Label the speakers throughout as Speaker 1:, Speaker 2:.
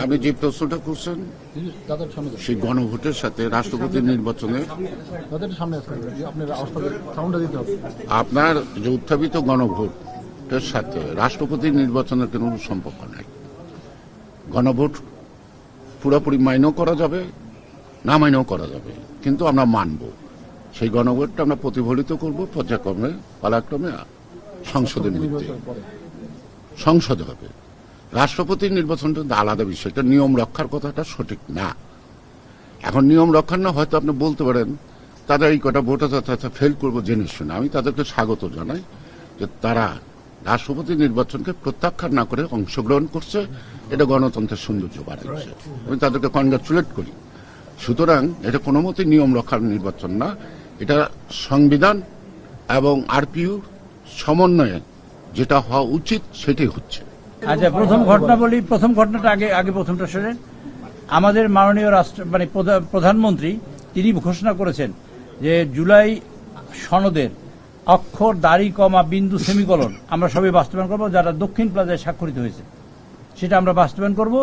Speaker 1: আপনি যে প্রশ্নটা করছেন সেই গণভোটের সাথে রাষ্ট্রপতি নির্বাচনে আপনার যে উত্থাপিত গণভোটের সাথে রাষ্ট্রপতি নির্বাচনের কোনো সম্পর্ক নাই। গণভোট পুরোপুরি মাইনেও করা যাবে, না মাইনেও করা যাবে, কিন্তু আমরা মানব। সেই গণভোটটা আমরা প্রতিফলিত করব পর্যায়ক্রমে, পালাক্রমে সংসদে হবে। রাষ্ট্রপতির নির্বাচনটা আলাদা বিষয়, এটা নিয়ম রক্ষার কথাটা সঠিক না। এখন নিয়ম রক্ষার না হয়তো আপনি বলতে পারেন তাদের এই কটা ভোট ফেল করবো জেনে শুনে। আমি তাদেরকে স্বাগত জানাই যে তারা রাষ্ট্রপতি নির্বাচনকে প্রত্যাখ্যান না করে অংশগ্রহণ করছে, এটা গণতন্ত্রের সৌন্দর্য বাড়াচ্ছে। আমি তাদেরকে কনগ্রাচুলেট করি। সুতরাং এটা কোনো মতে নিয়ম রক্ষার নির্বাচন না, এটা সংবিধান এবং আরপিইউ সমন্বয়ে যেটা হওয়া উচিত সেটাই হচ্ছে।
Speaker 2: আচ্ছা, প্রথম ঘটনা বলি। প্রথম ঘটনাটা আগে প্রথমটা শোনেন। আমাদের মাননীয় প্রধানমন্ত্রী তিনি ঘোষণা করেছেন যে জুলাই সনদের অক্ষর, দাড়ি, কমা, বিন্দু, সেমিকলন আমরা সবই বাস্তবায়ন করবো, যারা দক্ষিণ প্লাজায় স্বাক্ষরিত হয়েছে সেটা আমরা বাস্তবায়ন করব।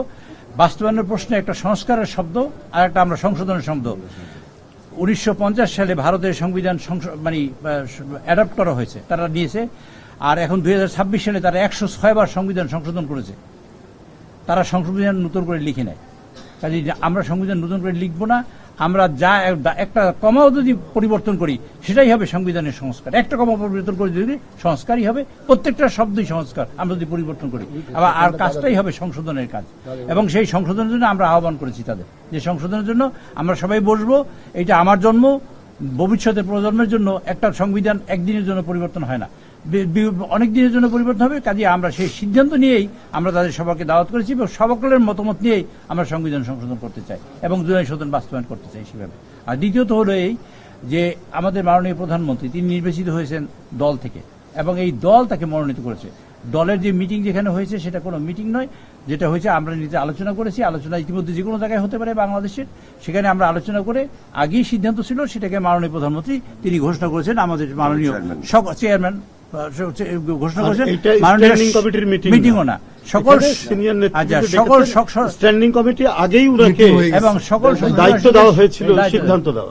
Speaker 2: বাস্তবায়নের প্রশ্নে একটা সংস্কারের শব্দ আর একটা আমরা সংশোধনের শব্দ। 1950 সালে ভারতের সংবিধান অ্যাডপ্ট করা হয়েছে, তারা নিয়েছে। আর এখন 2026 সালে তারা 106 বার সংবিধান সংশোধন করেছে। তারা সংবিধান নতুন করে লিখে নেয়। কাজে আমরা সংবিধান নতুন করে লিখবো না। আমরা যা একটা কমাও যদি পরিবর্তন করি সেটাই হবে সংবিধানের সংস্কার। একটা কমা পরিবর্তন করে যদি সংস্কারই হবে, প্রত্যেকটা শব্দই সংস্কার আমরা যদি পরিবর্তন করি। আবার আর কাজটাই হবে সংশোধনের কাজ। এবং সেই সংশোধনের জন্য আমরা আহ্বান করেছি তাদের, যে সংশোধনের জন্য আমরা সবাই বসবো। এটা আমার জন্ম, ভবিষ্যতের প্রজন্মের জন্য একটা সংবিধান একদিনের জন্য পরিবর্তন হয় না, অনেক দিনের জন্য পরিবর্তন হবে। কাজে আমরা সেই সিদ্ধান্ত নিয়েই আমরা তাদের সবাইকে দাওয়াত করেছি এবং সকলের মতামত নিয়েই আমরা সংবিধান সংশোধন করতে চাই এবং জুলাই সদন বাস্তবায়ন করতে চাই সেভাবে। আর দ্বিতীয়ত হলো এই যে আমাদের মাননীয় প্রধানমন্ত্রী তিনি নির্বাচিত হয়েছেন দল থেকে এবং এই দল তাকে মনোনীত করেছে। দলের যে মিটিং যেখানে হয়েছে সেটা কোনো মিটিং নয়, যেটা হয়েছে আমরা নিজে আলোচনা করেছি। আলোচনা ইতিমধ্যে যে কোনো জায়গায় হতে পারে বাংলাদেশের, সেখানে আমরা আলোচনা করে আগেই সিদ্ধান্ত ছিল সেটাকে মাননীয় প্রধানমন্ত্রী তিনি ঘোষণা করেছেন। আমাদের মাননীয় চেয়ারম্যান ঘোষণা করেছেন, মিটিংও না, সকল
Speaker 3: স্ট্যান্ডিং কমিটি আগেই উনাকে
Speaker 2: এবং সকল
Speaker 3: দায়িত্ব দেওয়া হয়েছিল, সিদ্ধান্ত দেওয়া।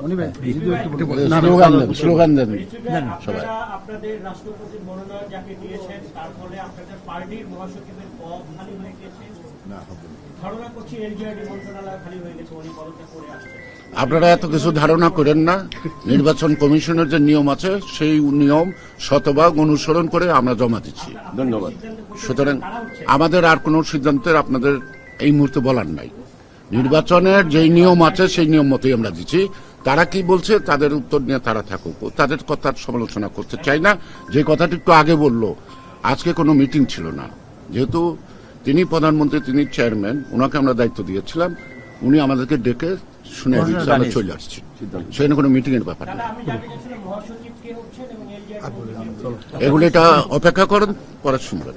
Speaker 1: স্লোগান দেন
Speaker 4: সবাই। আপনাদের রাষ্ট্রপতির মনোনয়ন যাকে দিয়েছেন তার ফলে আপনাদের পার্টির মহাসচিবের পদ খালি হয়ে গেছে, ধারণা করছি এলজিআরডি মন্ত্রণালয় খালি হয়ে গেছে, উনি পদত্যাগ করে আসছেন।
Speaker 1: আপনারা এত কিছু ধারণা করেন না। নির্বাচন কমিশনের যে নিয়ম আছে সেই নিয়ম শতভাগ অনুসরণ করে আমরা জমা দিচ্ছি। ধন্যবাদ। সুতরাং আমাদের আর কোনো সিদ্ধান্তের আপনাদের এই মুহূর্তে বলার নাই। নির্বাচনের যেই নিয়ম আছে সেই নিয়ম মতোই আমরা দিচ্ছি। তারা কি বলছে তাদের উত্তর নিয়ে তারা থাকুক, তাদের কথার সমালোচনা করতে চাই না। যে কথাটি একটু আগে বললো, আজকে কোনো মিটিং ছিল না, যেহেতু তিনি প্রধানমন্ত্রী, তিনি চেয়ারম্যান, ওনাকে আমরা দায়িত্ব দিয়েছিলাম, উনি আমাদেরকে ডেকে শুনে আমরা চলে আসছি। সেখানে কোনো মিটিং এর ব্যাপার না। এগুলো এটা অপেক্ষা করেন, পরে শুনবেন।